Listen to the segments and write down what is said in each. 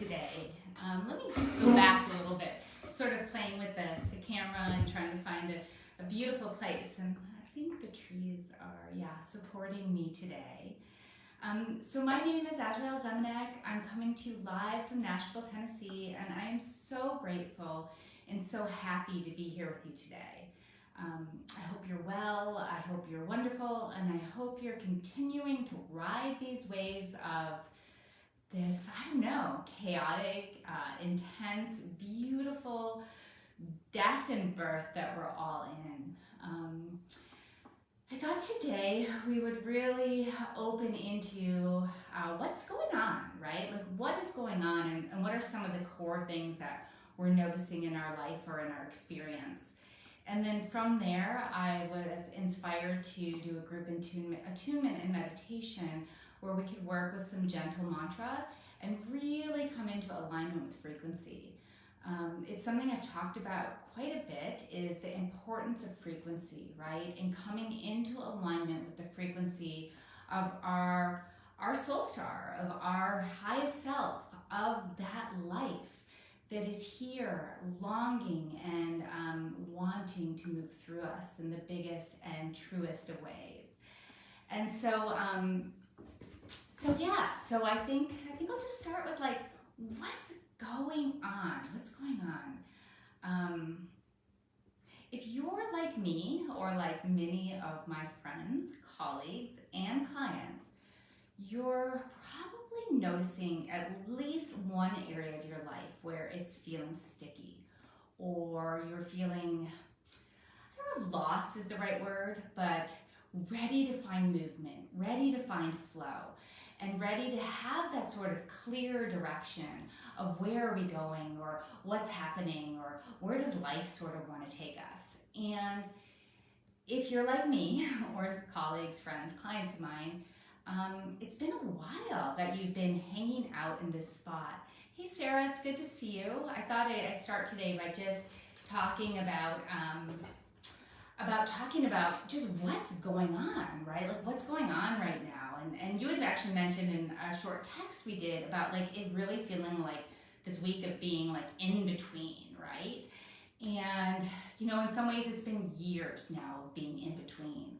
today. Let me go back a little bit, sort of playing with the camera and trying to find a beautiful place. And I think the trees are, supporting me today. So my name is Asrael Zemenick. I'm coming to you live from Nashville, Tennessee, and I am so grateful and so happy to be here with you today. I hope you're well, I hope you're wonderful, and I hope you're continuing to ride these waves of this, chaotic, intense, beautiful death and birth that we're all in. I thought today we would really open into what's going on, right? Like what is going on and what are some of the core things that we're noticing in our life or in our experience. And then from there, I was inspired to do a group attunement and meditation where we could work with some gentle mantra and really come into alignment with frequency. It's something I've talked about quite a bit, is the importance of frequency, right? And coming into alignment with the frequency of our soul star, of our highest self, of that life that is here, longing and wanting to move through us in the biggest and truest of ways. And so I think I'll just start with like, what's going on? What's going on? If you're like me or like many of my friends, colleagues, and clients, you're probably noticing at least one area of your life where it's feeling sticky, or you're feeling, I don't know if lost is the right word, but ready to find movement, ready to find flow, and ready to have that sort of clear direction of where are we going, or what's happening, or where does life sort of want to take us. And if you're like me, or colleagues, friends, clients of mine, it's been a while that you've been hanging out in this spot. Hey Sarah, it's good to see you. I thought I'd start today by just talking about just what's going on, right? Like what's going on right now. And you had actually mentioned in a short text we did about like it really feeling like this week of being like in between, right? And in some ways it's been years now of being in between.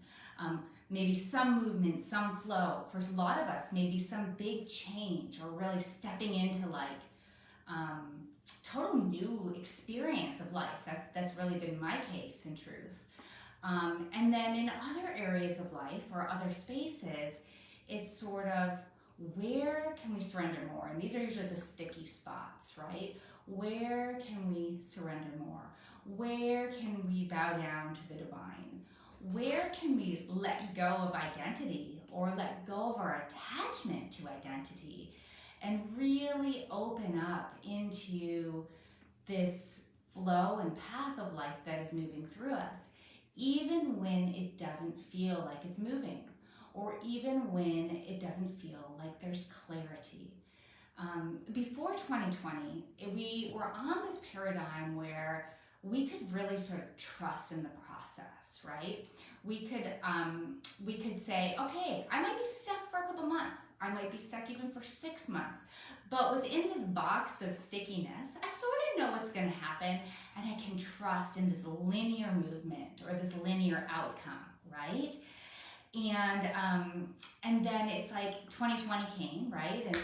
Maybe some movement, some flow. For a lot of us, maybe some big change or really stepping into like total new experience of life. That's really been my case in truth. And then in other areas of life or other spaces, it's sort of where can we surrender more? And these are usually the sticky spots, right? Where can we surrender more? Where can we bow down to the divine? Where can we let go of identity or let go of our attachment to identity and really open up into this flow and path of life that is moving through us, even when it doesn't feel like it's moving, or even when it doesn't feel like there's clarity. Before 2020, we were on this paradigm where we could really sort of trust in the process, right? We could say, okay, I might be stuck for a couple months. I might be stuck even for 6 months. But within this box of stickiness, I sort of know what's going to happen, and I can trust in this linear movement or this linear outcome, right? And then it's like 2020 came, right?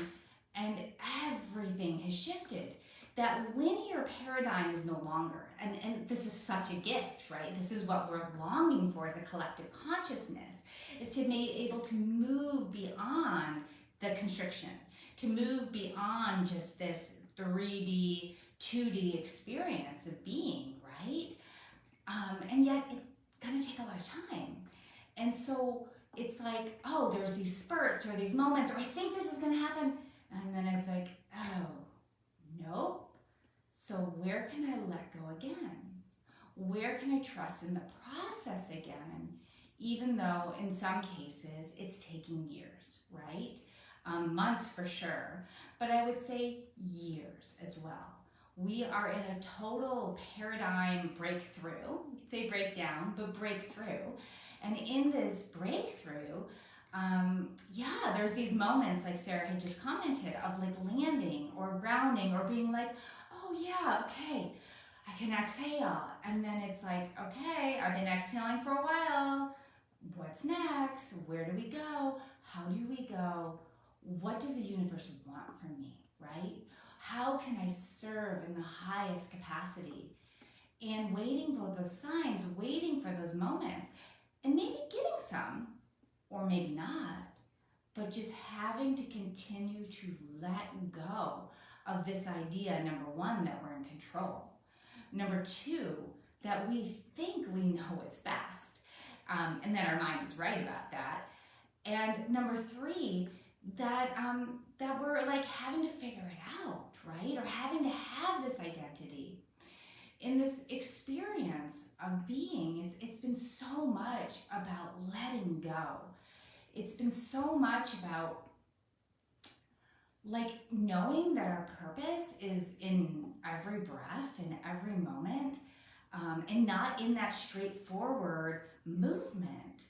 And everything has shifted. That linear paradigm is no longer, and this is such a gift, right? This is what we're longing for as a collective consciousness, is to be able to move beyond the constriction, to move beyond just this 3D, 2D experience of being, right? And yet it's gonna take a lot of time. And so it's like, oh, there's these spurts or these moments, or I think this is gonna happen. And then it's like, oh, nope. So where can I let go again? Where can I trust in the process again? Even though in some cases it's taking years, right? Months for sure, but I would say years as well. We are in a total paradigm breakthrough. You could say breakdown, but breakthrough. And in this breakthrough, there's these moments like Sarah had just commented of like landing or grounding drowning, or being like, oh yeah, okay, I can exhale. And then it's like, okay, I've been exhaling for a while. What's next? Where do we go? How do we go? What does the universe want from me, right? How can I serve in the highest capacity? And waiting for those signs, waiting for those moments, and maybe getting some, or maybe not, but just having to continue to let go of this idea, number one, that we're in control. Number two, that we think we know what's best, and that our mind is right about that. And number three, that we're like having to figure it out, right? Or having to have this identity. In this experience of being, it's been so much about letting go. It's been so much about like knowing that our purpose is in every breath, in every moment, and not in that straightforward movement.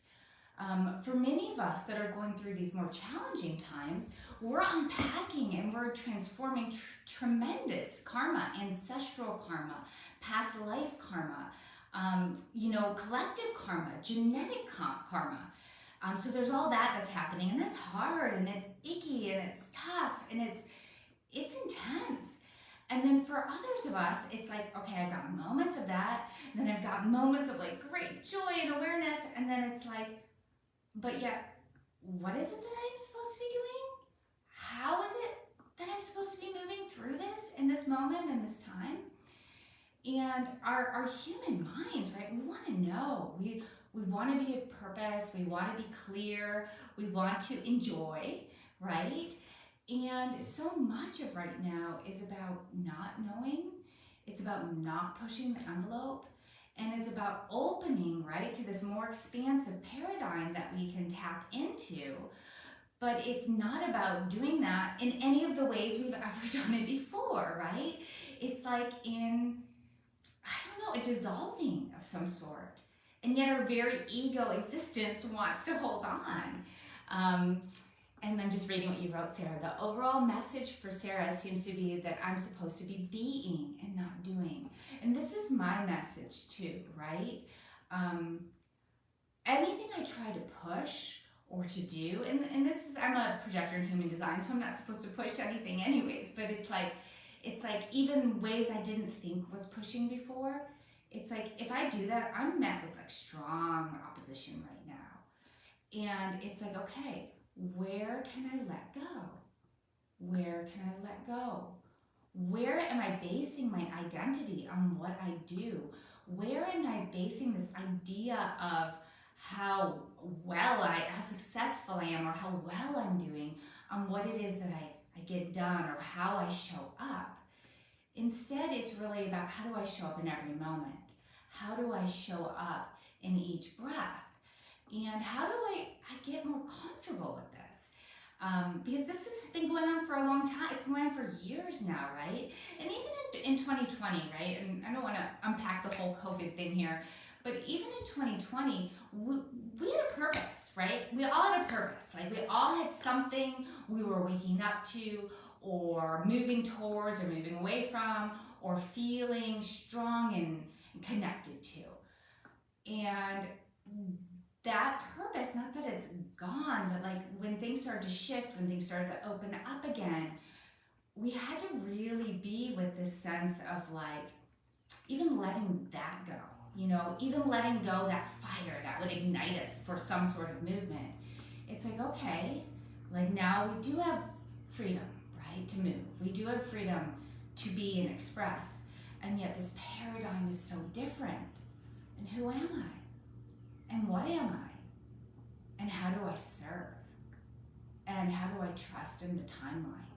For many of us that are going through these more challenging times, we're unpacking and we're transforming tremendous karma, ancestral karma, past life karma, collective karma, genetic karma. So there's all that that's happening, and that's hard, and it's icky, and it's tough, and it's intense. And then for others of us, it's like, okay, I've got moments of that, and then I've got moments of like great joy and awareness, and then it's like, but yet, what is it that I'm supposed to be doing? How is it that I'm supposed to be moving through this in this moment, in this time? And our human minds, right? We want to know. We want to be of purpose. We want to be clear. We want to enjoy, right? And so much of right now is about not knowing. It's about not pushing the envelope. And it's about opening, right, to this more expansive paradigm that we can tap into. But it's not about doing that in any of the ways we've ever done it before, right? It's like in, I don't know, a dissolving of some sort. And yet our very ego existence wants to hold on. And I'm just reading what you wrote, Sarah. The overall message for Sarah seems to be that I'm supposed to be being and not doing. And this is my message too, right? Anything I try to push or to do, and this is, I'm a projector in human design, so I'm not supposed to push anything anyways, but it's like even ways I didn't think was pushing before, it's like if I do that, I'm met with like strong opposition right now. And it's like, okay, where can I let go? Where can I let go? Where am I basing my identity on what I do? Where am I basing this idea of how successful I am, or how well I'm doing, on what it is that I get done, or how I show up? Instead, it's really about how do I show up in every moment? How do I show up in each breath? And how do I get more comfortable with this? Because this has been going on for a long time. It's been going on for years now, right? And even in 2020, right? And I don't want to unpack the whole COVID thing here, but even in 2020, we had a purpose, right? We all had a purpose. Like we all had something we were waking up to, or moving towards, or moving away from, or feeling strong and connected to. And that purpose, not that it's gone, but like when things started to shift, when things started to open up again, we had to really be with this sense of like, even letting that go, even letting go that fire that would ignite us for some sort of movement. It's like, okay, like now we do have freedom, right, to move. We do have freedom to be and express. And yet this paradigm is so different. And who am I? And what am I? And how do I serve? And how do I trust in the timeline?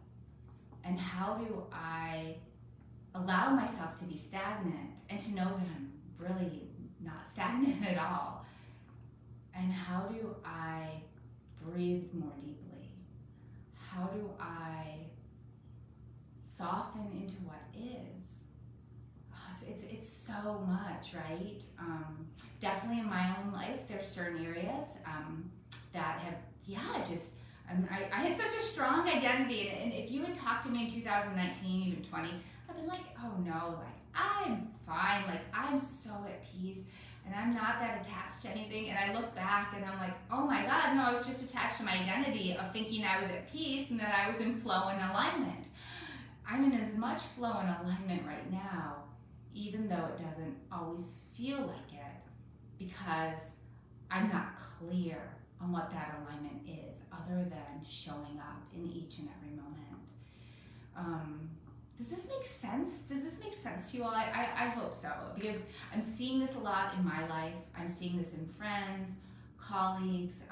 And how do I allow myself to be stagnant and to know that I'm really not stagnant at all? And how do I breathe more deeply? How do I soften into what is? It's so much, right? Definitely in my own life, there's certain areas that have, I had such a strong identity, and if you had talked to me in 2019, even 20, I'd been like, oh no, like I'm fine, like I'm so at peace, and I'm not that attached to anything. And I look back and I'm like, oh my God, no, I was just attached to my identity of thinking I was at peace and that I was in flow and alignment. I'm in as much flow and alignment right now, even though it doesn't always feel like it, because I'm not clear on what that alignment is, other than showing up in each and every moment. Does this make sense? Does this make sense to you all? I hope so, because I'm seeing this a lot in my life. I'm seeing this in friends, colleagues,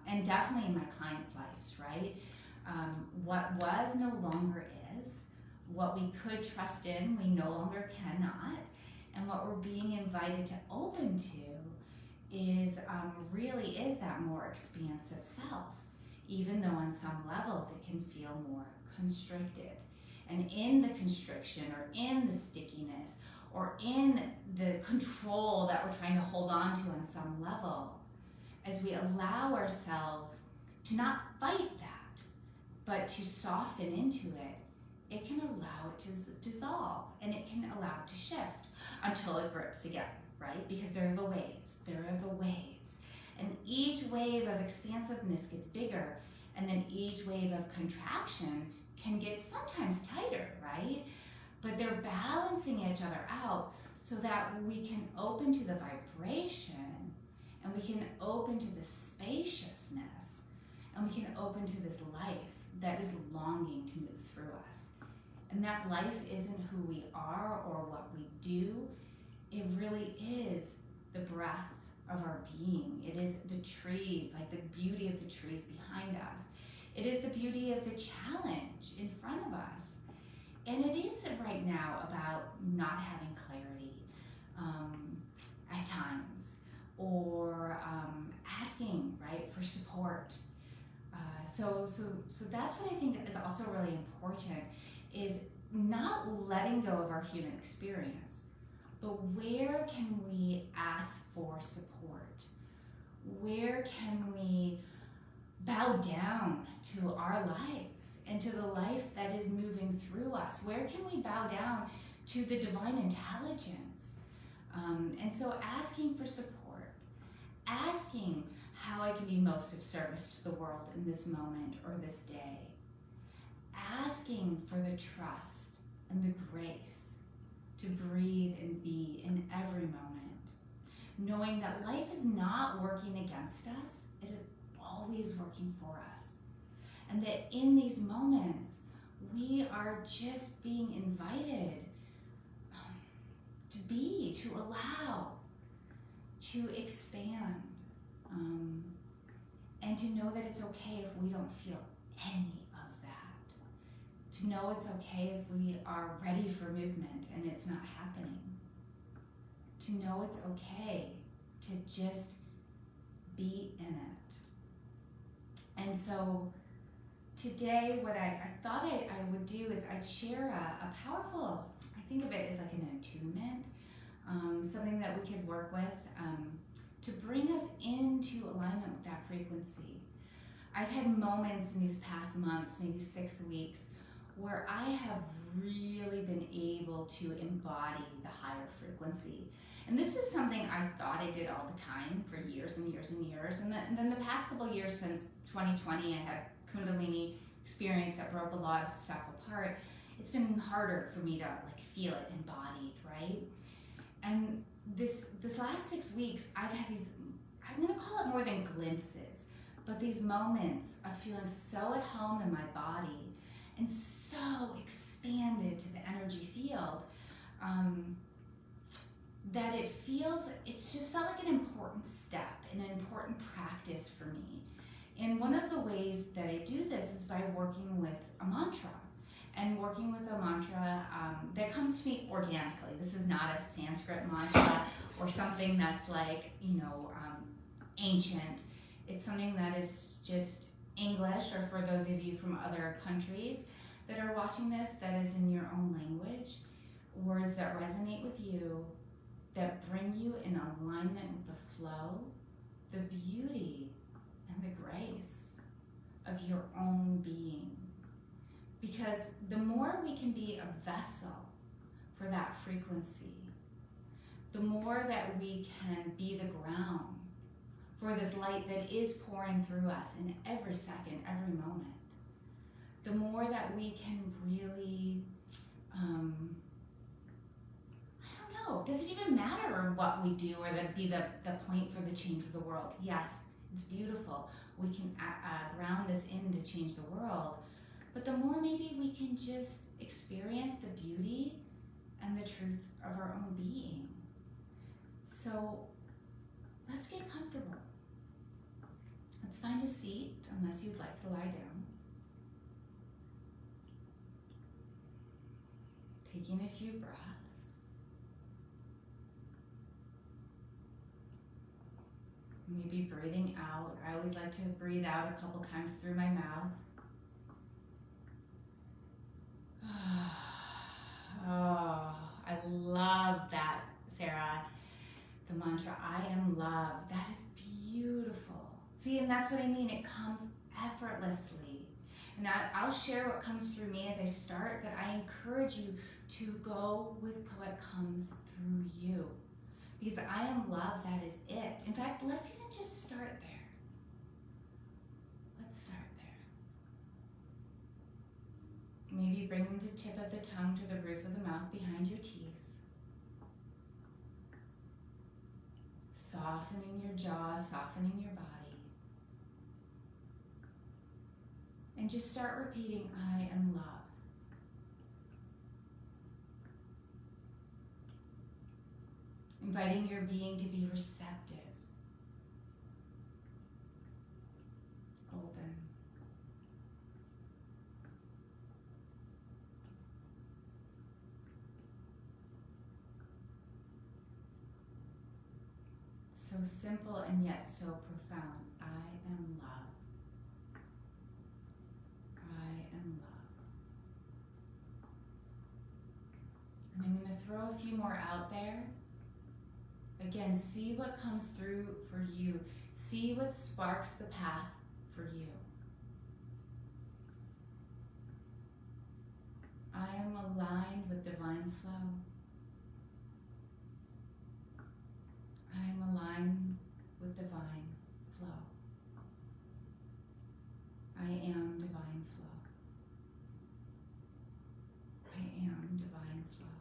and definitely in my clients' lives, right? What was no longer is. What we could trust in, we no longer cannot. And what we're being invited to open to is really is that more expansive self, even though on some levels it can feel more constricted. And in the constriction, or in the stickiness, or in the control that we're trying to hold on to on some level, as we allow ourselves to not fight that, but to soften into it, it can allow it to dissolve, and it can allow it to shift until it grips again, right? Because there are the waves, and each wave of expansiveness gets bigger, and then each wave of contraction can get sometimes tighter, right? But they're balancing each other out so that we can open to the vibration, and we can open to the spaciousness, and we can open to this life that is longing to move through us. And that life isn't who we are or what we do. It really is the breath of our being. It is the trees, like the beauty of the trees behind us. It is the beauty of the challenge in front of us. And it is right now about not having clarity at times, or asking, right, for support. So that's what I think is also really important, is not letting go of our human experience, but where can we ask for support? Where can we bow down to our lives and to the life that is moving through us? Where can we bow down to the divine intelligence? And so asking for support, asking how I can be most of service to the world in this moment or this day, asking for the trust and the grace to breathe and be in every moment, knowing that life is not working against us, it is always working for us. And that in these moments, we are just being invited to be, to allow, to expand, and to know that it's okay if we don't feel any of that. To know it's okay if we are ready for movement and it's not happening. To know it's okay to just be in it. And so today, what I thought I would do is I'd share a powerful, I think of it as like an attunement, something that we could work with to bring us into alignment with that frequency. I've had moments in these past months, maybe 6 weeks, where I have really been able to embody the higher frequency. And this is something I thought I did all the time for years and years and years. And then the past couple of years, since 2020, I had Kundalini experience that broke a lot of stuff apart. It's been harder for me to like feel it embodied, right? And this last 6 weeks, I've had these, I'm gonna call it more than glimpses, but these moments of feeling so at home in my body and so expanded to the energy field, that it's just felt like an important step and an important practice for me. And one of the ways that I do this is by working with a mantra, and working with a mantra that comes to me organically. This is not a Sanskrit mantra or something that's like, ancient. It's something that is just English, or for those of you from other countries that are watching this, that is in your own language, words that resonate with you, that bring you in alignment with the flow, the beauty, and the grace of your own being. Because the more we can be a vessel for that frequency, the more that we can be the ground for this light that is pouring through us in every second, every moment, the more that we can really, I don't know, does it even matter what we do or that be the point for the change of the world? Yes, it's beautiful. We can ground this in to change the world, but the more maybe we can just experience the beauty and the truth of our own being. So let's get comfortable. Let's find a seat, unless you'd like to lie down. Taking a few breaths. Maybe breathing out. I always like to breathe out a couple times through my mouth. Oh, I love that, Sarah. The mantra, I am love. That is beautiful. See, and that's what I mean. It comes effortlessly. And I'll share what comes through me as I start, but I encourage you to go with what comes through you. Because I am love, that is it. In fact, let's even just start there. Let's start there. Maybe bringing the tip of the tongue to the roof of the mouth behind your teeth. Softening your jaw, softening your body. And just start repeating, I am love. Inviting your being to be receptive, open. So simple and yet so profound. I am love. I am love. And I'm going to throw a few more out there. Again, see what comes through for you. See what sparks the path for you. I am aligned with divine flow. I am aligned with divine flow. I am divine flow. I am divine flow.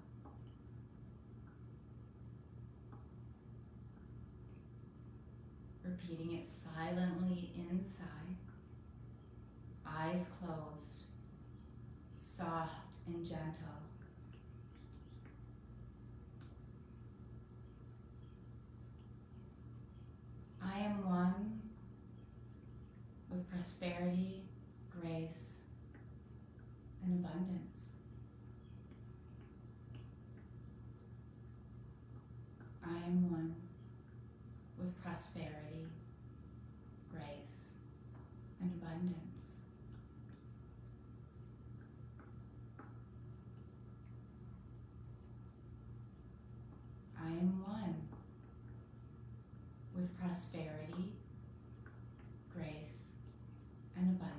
Repeating it silently inside, eyes closed, soft and gentle. I am one with prosperity, grace, and abundance. I am one with prosperity, grace, and abundance. I am one with prosperity, grace, and abundance.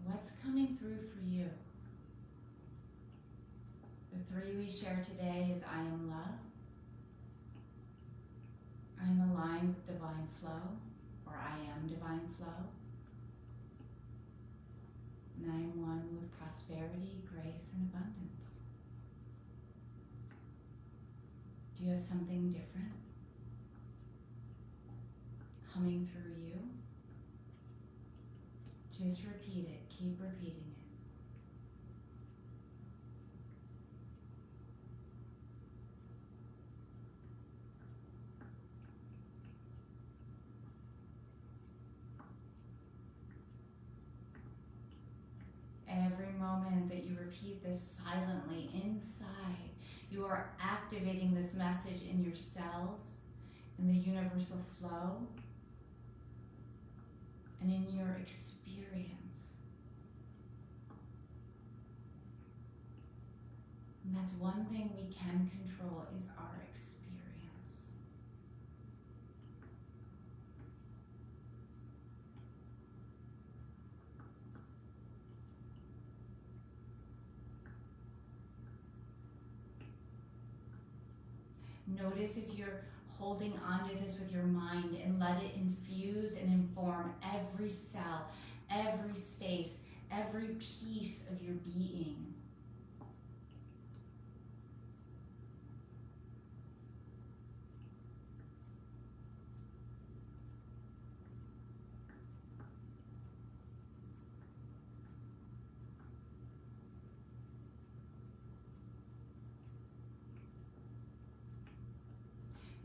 What's coming through for you? The three we share today is I am love, I am aligned with divine flow, or I am divine flow, and I am one with prosperity, grace, and abundance. Do you have something different coming through you? Just repeat it. Keep repeating it. Every moment that you repeat this silently inside, you are activating this message in your cells, in the universal flow, and in your experience. And that's one thing we can control, is our experience. Notice if you're holding onto this with your mind, and let it infuse and inform every cell, every space, every piece of your being.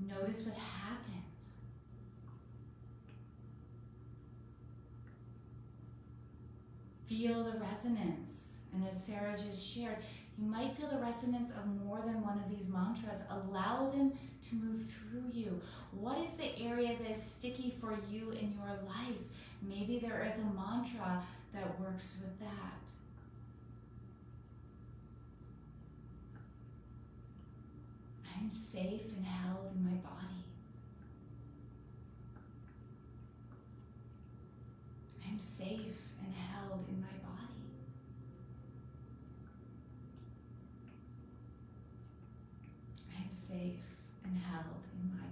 Notice what happens. Feel the resonance. And as Sarah just shared, you might feel the resonance of more than one of these mantras. Allow them to move through you. What is the area that is sticky for you in your life? Maybe there is a mantra that works with that. I'm safe and held in my body. I'm safe and held in my body. I'm safe and held in my body.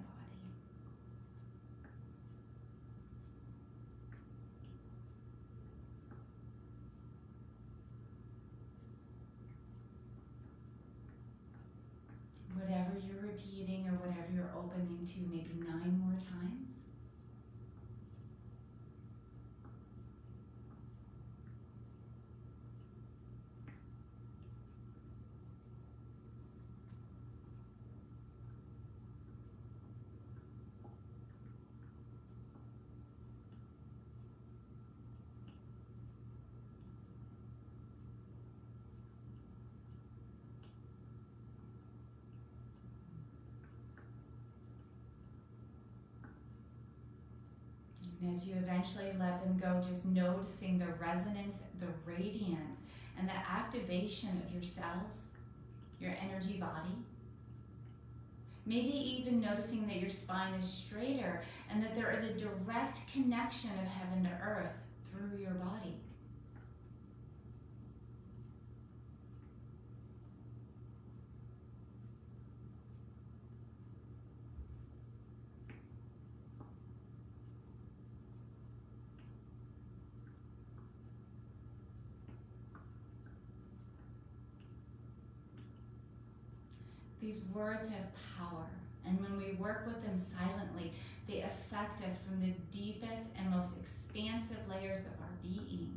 Whatever you're repeating or whatever you're opening to, maybe 9 more times. And as you eventually let them go, just noticing the resonance, the radiance, and the activation of your cells, your energy body. Maybe even noticing that your spine is straighter and that there is a direct connection of heaven to earth through your body. These words have power, and when we work with them silently, they affect us from the deepest and most expansive layers of our being.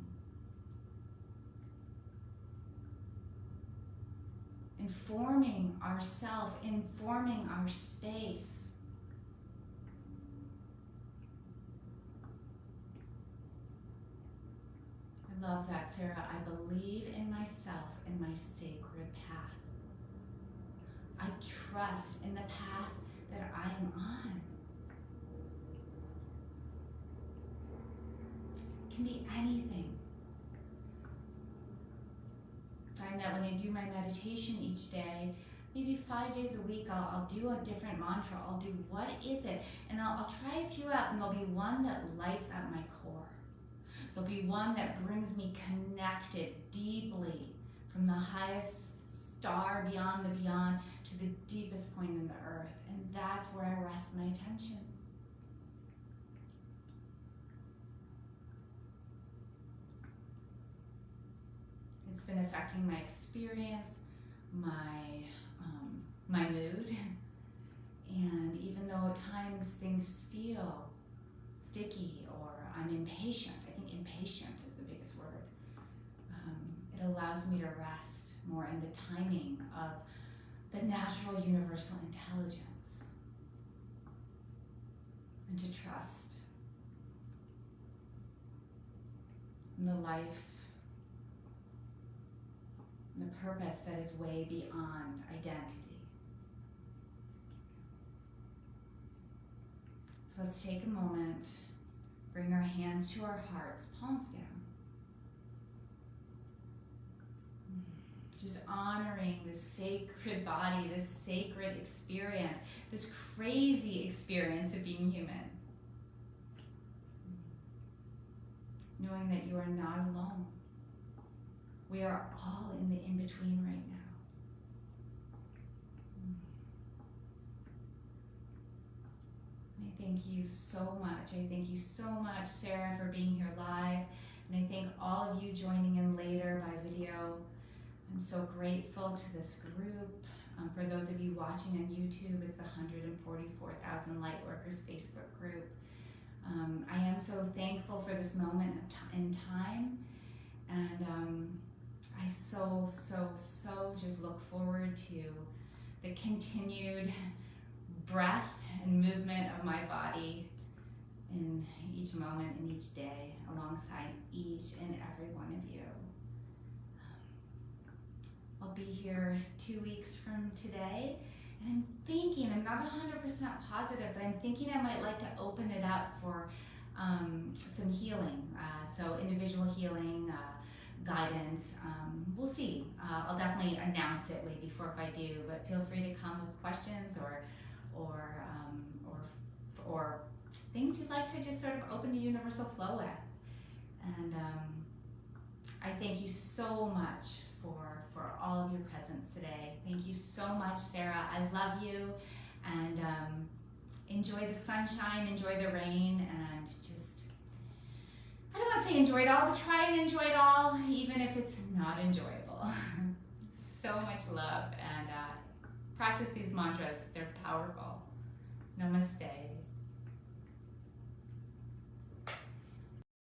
Informing ourself, informing our space. I love that, Sarah. I believe in myself and my sacred path. I trust in the path that I am on. It can be anything. Find that when I do my meditation each day, maybe 5 days a week, I'll do a different mantra. I'll do what is it? And I'll try a few out, and there'll be one that lights up my core. There'll be one that brings me connected deeply from the highest star beyond the beyond to the deepest point in the earth. And that's where I rest my attention. It's been affecting my experience, my mood, and even though at times things feel sticky or I'm impatient, I think impatient is the biggest word, it allows me to rest more in the timing of the natural universal intelligence and to trust in the life and the purpose that is way beyond identity. So let's take a moment, bring our hands to our hearts, palms down. Just honoring this sacred body, this sacred experience, this crazy experience of being human. Knowing that you are not alone. We are all in the in-between right now. I thank you so much. I thank you so much, Sarah, for being here live. And I thank all of you joining in later by video. I'm so grateful to this group. For those of you watching on YouTube, it's the 144,000 Lightworkers Facebook group. I am so thankful for this moment in time. And I so just look forward to the continued breath and movement of my body in each moment, in each day, alongside each and every one of you. I'll be here 2 weeks from today, and I'm thinking, I'm not 100% positive, but I'm thinking I might like to open it up for some healing, so individual healing, guidance. We'll see. I'll definitely announce it way before if I do, but feel free to come with questions or things you'd like to just sort of open a universal flow with. And I thank you so much for all of your presence today. Thank you so much, Sarah. I love you, and enjoy the sunshine, enjoy the rain, and just, I don't want to say enjoy it all, but try and enjoy it all, even if it's not enjoyable. So much love, and practice these mantras. They're powerful. Namaste.